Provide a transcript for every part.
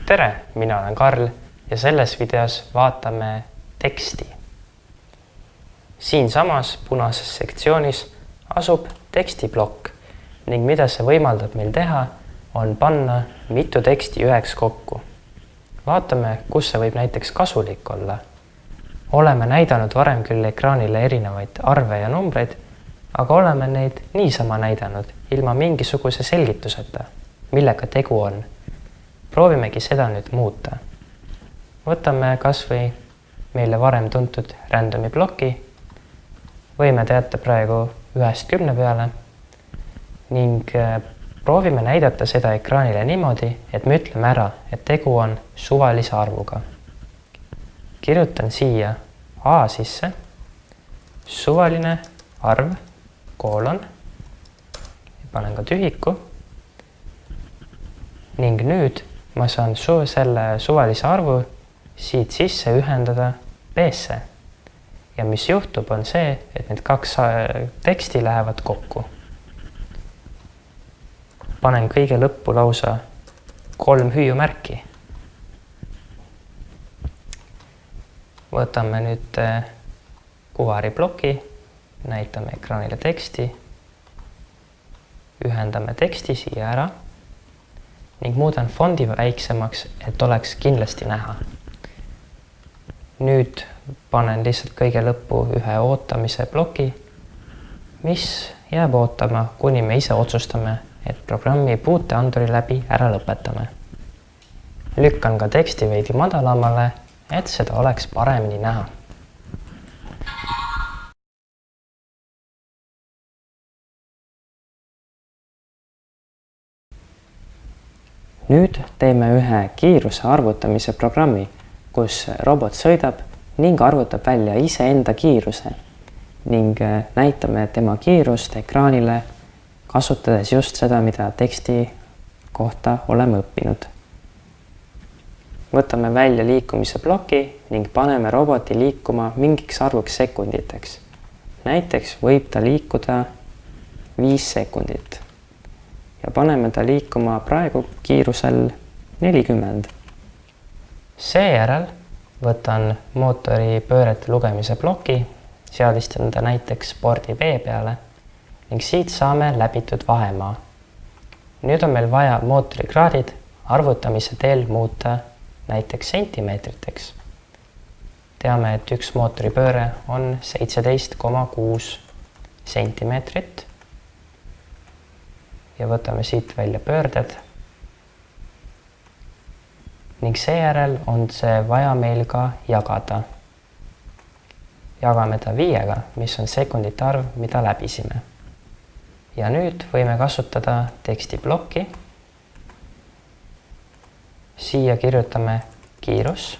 tere, mina olen Karl ja selles videos vaatame teksti. Siinsamas punases sektsioonis asub tekstiplokk ning mida see võimaldab meil teha, on panna mitu teksti üheks kokku. Vaatame, kus see võib näiteks kasulik olla. Oleme näidanud varem küll ekraanile erinevaid arve ja numbreid, aga oleme neid niisama näidanud ilma mingisuguse selgituseta, millega tegu on. Proovimegi seda nüüd muuta. Võtame kas või meile varem tuntud randomi ploki. Võime teata praegu 1-10 peale ning proovime näidata seda ekraanile niimoodi, et me ütleme ära, et tegu on suvalise arvuga. Kirjutan siia A sisse, suvaline arv, koolon, panen ka tühiku ning nüüd ma saan selle suvalise arvu siit sisse ühendada B-sse. Ja mis juhtub on see, et need kaks teksti lähevad kokku. Panen kõige lõppu lausa 3 hüüumärki. Võtame nüüd kuvari ploki, näitame ekraanile teksti, ühendame teksti siia ära ning muudan fondi väiksemaks, et oleks kindlasti näha. Nüüd panen lihtsalt kõige lõppu ühe ootamise ploki, mis jääb ootama, kuni me ise otsustame, et programmi puuteanduri läbi ära lõpetame. Lükkan ka teksti veidi madalamale, et seda oleks paremini näha. Nüüd teeme ühe kiiruse arvutamise programmi, kus robot sõidab ning arvutab välja iseenda kiiruse ning näitame tema kiirust ekraanile, kasutades just seda, mida teksti kohta oleme õppinud. Võtame välja liikumise ploki ning paneme roboti liikuma mingiks arvuks sekunditeks. Näiteks võib ta liikuda 5 sekundit. Ja paneme ta liikuma praegu kiirusel 40. Seejärel võtan mootori pöörete lugemise ploki, seadistan ta näiteks bordi B peale ning siit saame läbitud vahemaa. Nüüd on meil vaja mootori kraadid arvutamise teel muuta näiteks sentimeetriteks. Teame, et üks mootori pööre on 17,6 sentimeetrit. Ja võtame siit välja pöörded. Ning seejärel on see vaja meil ka jagada. Jagame ta 5-ga, mis on sekundite arv, mida läbisime. Ja nüüd võime kasutada tekstiplokki. Siia kirjutame kiirus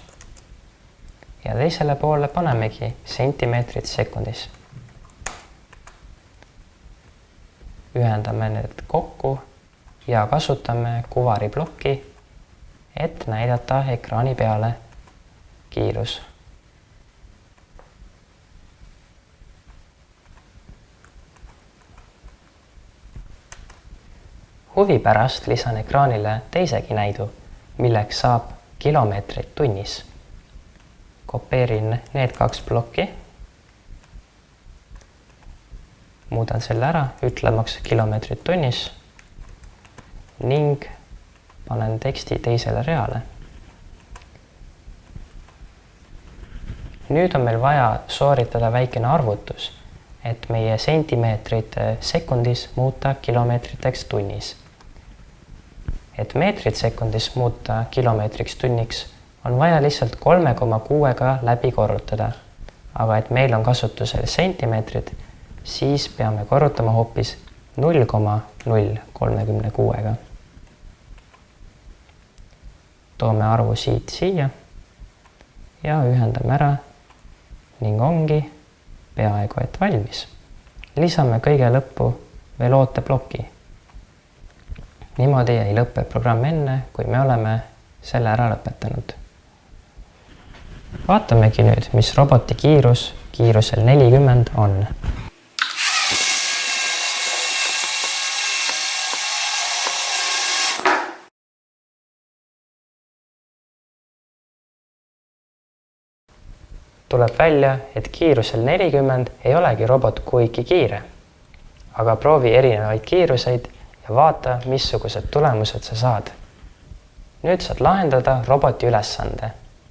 ja teisele poole panemegi sentimeetrit sekundis. Ühendame need kokku ja kasutame kuvari plokki, et näidata ekraani peale kiirus. Huvi pärast lisan ekraanile teisegi näidu, milleks saab kilomeetrit tunnis. Kopeerin need 2 plokki. Muudan selle ära, ütlemaks kilomeetrit tunnis ning panen teksti teisele reale. Nüüd on meil vaja sooritada väikene arvutus, et meie sentimeetrid sekundis muuta kilomeetriteks tunnis. Et meetrid sekundis muuta kilomeetriks tunniks, on vaja lihtsalt 3,6-ga läbi korrutada. Aga et meil on kasutusel sentimeetrid, siis peame korrutama hoopis 0,036-ga. Toome arvu siit siia ja ühendame ära ning ongi peaaegu et valmis. Lisame kõige lõppu veel ooteploki. Niimoodi ei lõppe programm enne, kui me oleme selle ära lõpetanud. Vaatamegi nüüd, mis roboti kiirusel 40 on. Tuleb välja, et kiirusel 40 ei olegi robot kuigi kiire. Aga proovi erinevaid kiiruseid ja vaata, missugused tulemused sa saad. Nüüd saad lahendada roboti ülesande.